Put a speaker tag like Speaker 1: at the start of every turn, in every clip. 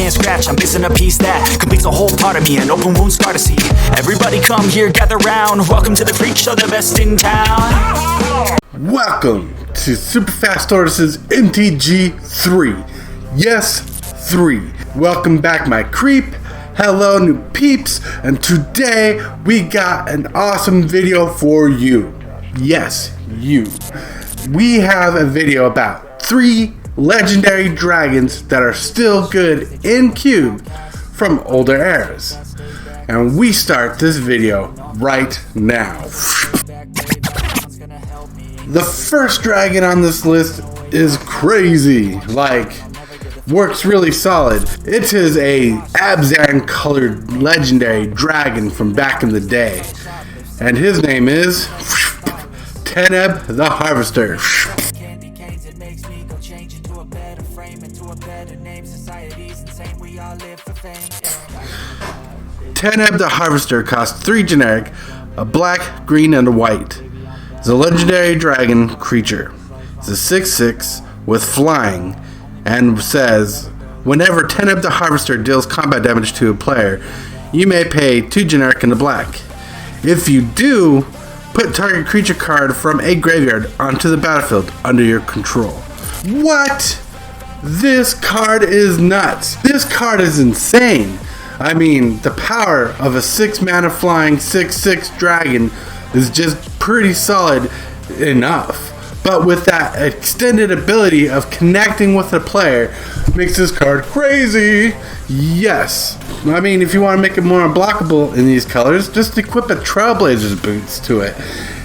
Speaker 1: can't scratch. I'm missing a piece that completes a whole part of me, an open wound scar to see. Everybody come here, gather round. Welcome to the freak show, the best in town.
Speaker 2: Welcome to Super Fast Tortoise's MTG 3. Yes, 3. Welcome back, my creep. Hello, new peeps. And today we got an awesome video for you. Yes, you. We have a video about 3 legendary dragons that are still good in Cube from older eras. And we start this video right now. The first dragon on this list is crazy, works really solid. It is a Abzan colored legendary dragon from back in the day. And his name is Teneb the Harvester. Teneb the Harvester costs 3 generic, a black, green, and a white. It's a legendary dragon creature. It's a 6/6 with flying and says, whenever Teneb the Harvester deals combat damage to a player, you may pay 2 generic and a black. If you do, put target creature card from a graveyard onto the battlefield under your control. What? This card is nuts. This card is insane. I mean, the power of a 6 mana flying 6/6 dragon is just pretty solid enough. But with that extended ability of connecting with the player, makes this card crazy. Yes. I mean, if you want to make it more unblockable in these colors, just equip a Trailblazer's boots to it,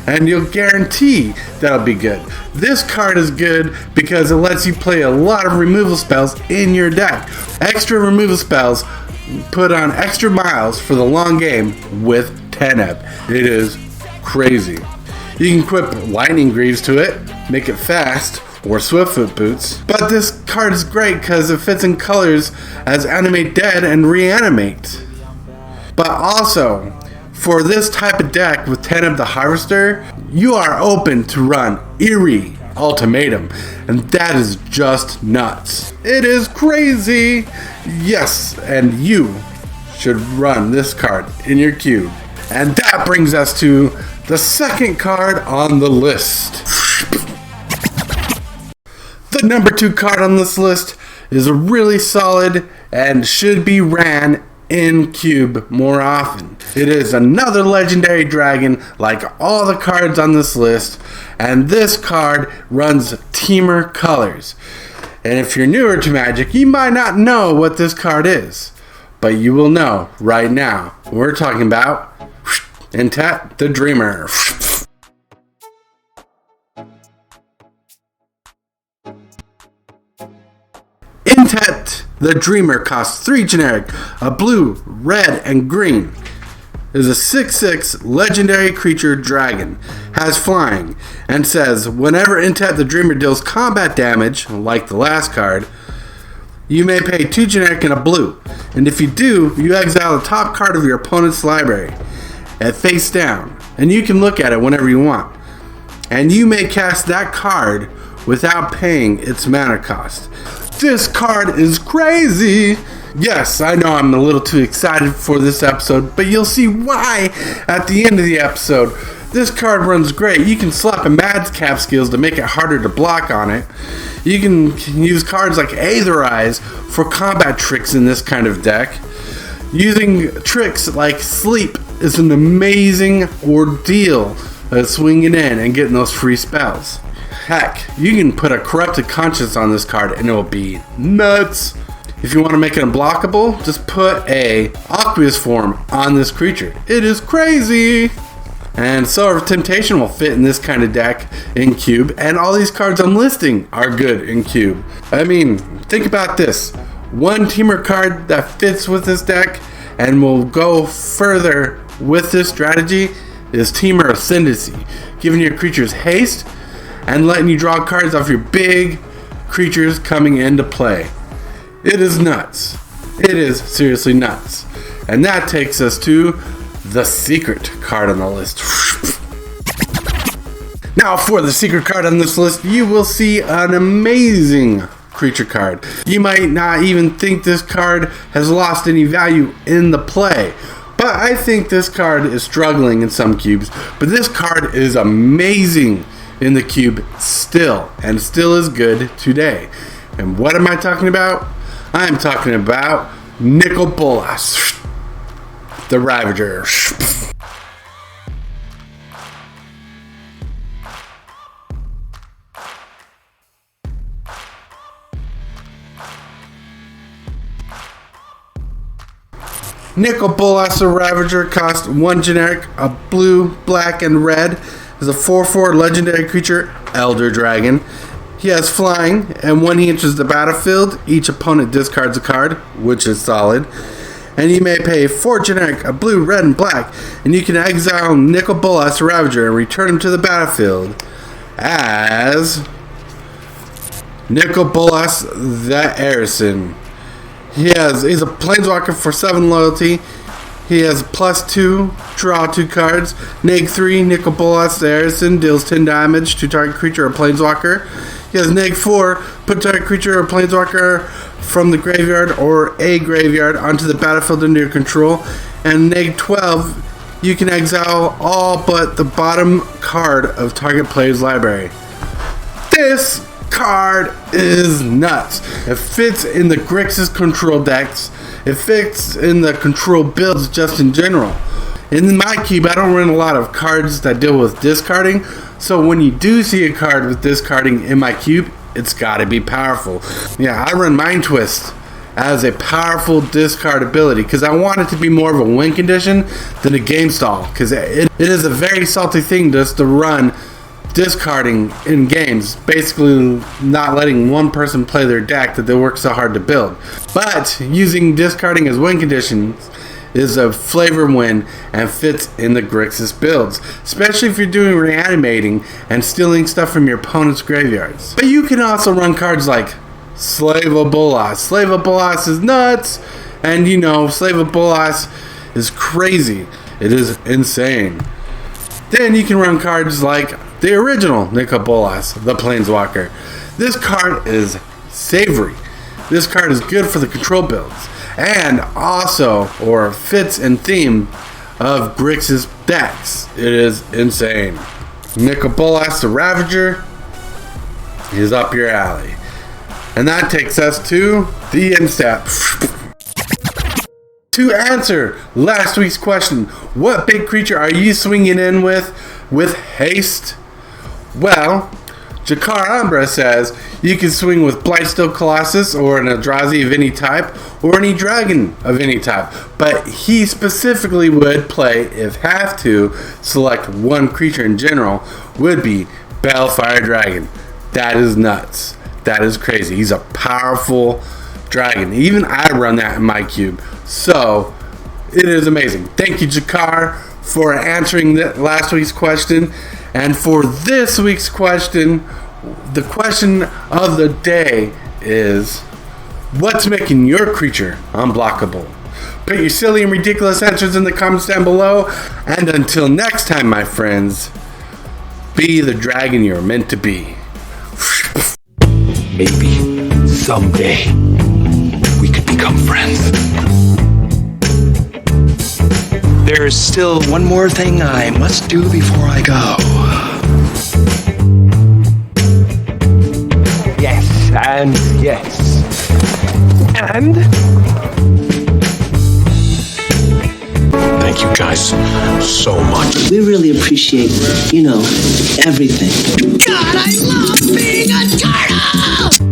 Speaker 2: and you'll guarantee that'll be good. This card is good because it lets you play a lot of removal spells in your deck. Extra removal spells put on extra miles for the long game with Teneb. It is crazy. You can equip Lightning Greaves to it, make it fast, or Swiftfoot boots. But this card is great because it fits in colors as Animate Dead and Reanimate. But also, for this type of deck with Teneb the Harvester, you are open to run Eerie Ultimatum, and that is just nuts. It is crazy. Yes, and you should run this card in your cube. And that brings us to the second card on the list. The number 2 card on this list is really solid and should be ran in Cube more often. It is another legendary dragon like all the cards on this list, and this card runs Teamer colors. And if you're newer to Magic, you might not know what this card is, but you will know right now. We're talking about Instep the Dreamer. Instep the Dreamer costs 3 generic, a blue, red, and green. Is a 6/6 legendary creature dragon, has flying, and says whenever Instep the Dreamer deals combat damage, like the last card, you may pay 2 generic and a blue. And if you do, you exile the top card of your opponent's library at face down, and you can look at it whenever you want. And you may cast that card without paying its mana cost. This card is crazy. Yes, I know I'm a little too excited for this episode, but you'll see why at the end of the episode. This card runs great. You can slap a Madcap skills to make it harder to block on it. You can use cards like Aetherize for combat tricks in this kind of deck. Using tricks like Sleep is an amazing ordeal of swinging in and getting those free spells. Heck, you can put a Corrupted Conscience on this card and it will be nuts. If you want to make it unblockable, just put a Aqueous Form on this creature. It is crazy. And Solar of Temptation will fit in this kind of deck in Cube, and all these cards I'm listing are good in Cube. I mean, think about this. One Teamer card that fits with this deck and will go further with this strategy is Teamer Ascendancy, giving your creatures haste and letting you draw cards off your big creatures coming into play. It is nuts. It is seriously nuts. And that takes us to the secret card on the list. Now for the secret card on this list, you will see an amazing creature card. You might not even think this card has lost any value in the play, but I think this card is struggling in some cubes. But this card is amazing in the cube still, and still is good today. And what am I talking about? I'm talking about Nicol Bolas, the Ravager. Nicol Bolas, the Ravager, costs 1 generic, a blue, black, and red. Is a 4/4 legendary creature, Elder Dragon. He has flying, and when he enters the battlefield, each opponent discards a card, which is solid. And you may pay 4 generic, a blue, red, and black, and you can exile Nicol Bolas, the Ravager, and return him to the battlefield as Nicol Bolas, the Arison. He's a Planeswalker for 7 loyalty. He has +2, draw 2 cards. -3, Nicol Bolas, the Arison, deals 10 damage to target creature or Planeswalker. He has -4, put target creature or Planeswalker from the graveyard or a graveyard onto the battlefield under your control. And -12, you can exile all but the bottom card of target player's library. This card is nuts. It fits in the Grixis control decks. It fits in the control builds just in general. In my cube, I don't run a lot of cards that deal with discarding, so when you do see a card with discarding in my cube, it's gotta be powerful. Yeah, I run Mind Twist as a powerful discard ability because I want it to be more of a win condition than a game stall, because it is a very salty thing just to run discarding in games, basically not letting one person play their deck that they work so hard to build. But using discarding as win conditions is a flavor win and fits in the Grixis builds, especially if you're doing reanimating and stealing stuff from your opponent's graveyards. But you can also run cards like Slave of Bolas. Slave of Bolas is nuts, and you know, Slave of Bolas is crazy. It is insane. Then you can run cards like the original Nicol Bolas, the Planeswalker. This card is savory. This card is good for the control builds, and also, or fits in theme of Grixis decks. It is insane. Nicol Bolas, the Ravager, is up your alley. And that takes us to the Instep. To answer last week's question, what big creature are you swinging in with haste? Well, Jakar Umbra says you can swing with Blightsteel Colossus or an Eldrazi of any type or any dragon of any type, but he specifically would play, if have to, select one creature in general, would be Balefire Dragon. That is nuts. That is crazy. He's a powerful dragon. Even I run that in my cube. So, it is amazing. Thank you, Jakar, for answering last week's question. And for this week's question, the question of the day is, what's making your creature unblockable? Put your silly and ridiculous answers in the comments down below. And until next time, my friends, be the dragon you're meant to be.
Speaker 3: Maybe someday we could become friends. There's still one more thing I must do before I go. Yes, and yes. And thank you guys so much.
Speaker 4: We really appreciate, everything. God, I love being a turtle!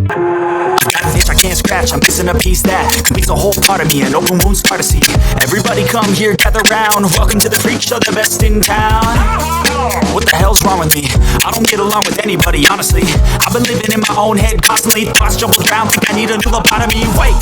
Speaker 1: Got an itch I can't scratch, I'm missing a piece that completes a whole part of me, an open wound scar to see. Everybody come here, gather round, welcome to the freak show, the best in town. What the hell's wrong with me? I don't get along with anybody, honestly. I've been living in my own head constantly, thoughts jumbled around, think I need a new lobotomy. Wait,